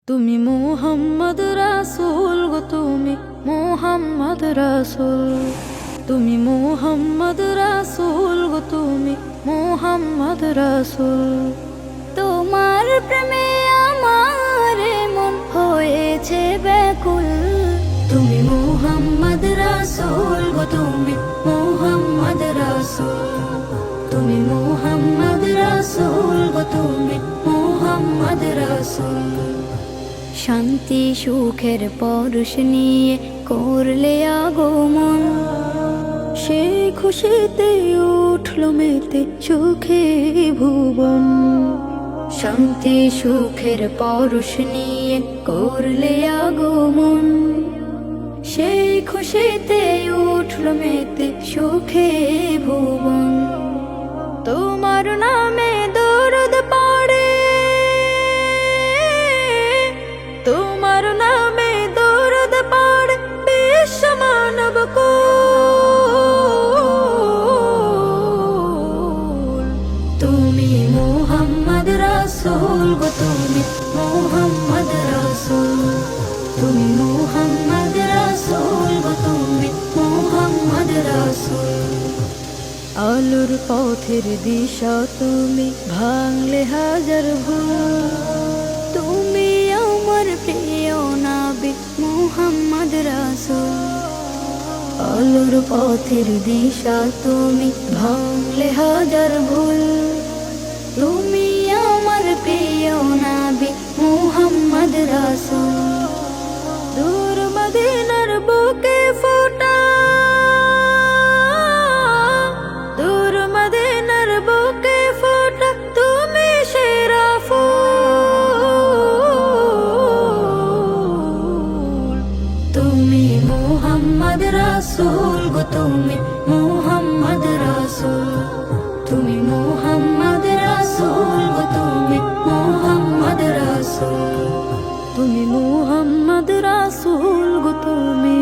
তুমি মুহাম্মদ রাসূল গো, তুমি মুহাম্মদ রাসূল, তুমি মুহাম্মদ রাসূল গো, তুমি মুহাম্মদ রাসূল। তোমার প্রেমে আমার মন হয়েছে ব্যাকুল। তুমি মুহাম্মদ রাসূল গো, তুমি মুহাম্মদ রাসূল, তুমি মুহাম্মদ রাসূল গো, তুমি মুহাম্মদ রাসূল। শান্তি সুখের পরশ নিয়ে করলে আগমন, সে খুশিতে উঠল মেতে সুখে ভুবন। শান্তি সুখের পরশ নিয়ে করলে আগমন, সেই খুশিতে উঠল মেতে সুখে ভুবন। তোমার নামে দরুদ পড়ে, তোমার নামে দরুদ পড়ে বিশ্ব মানব কুল। তুমি মুহাম্মদ রাসূল গো, তুমি মুহাম্মদ রাসূল, তুমি মুহাম্মদ রাসূল গো, তুমি মুহাম্মদ রাসূল। আলোর পথের দিশা তুমি, ভাঙলে হাজার ভুল। তুমি আমার প্রিয় নবী মুহাম্মদ রাসূল। আলোর পথের দিশা তুমি, ভাঙলে হাজার ভুল। তুমি আমার প্রিয় নবী মুহাম্মদ রাসূল। দূর মদিনার বুকে ফোটা, দূর মদিনার বুকে ফোটা তুমি সেরা ফুল। তুমি মুহাম্মদ রাসূল গো, তুমি মুহাম্মদ রাসূল, তুমি মুহাম্মদ রাসূল গো, তুমি মুহাম্মদ রাসূল, তুমি মুহাম্মদ রাসূল গো, তুমি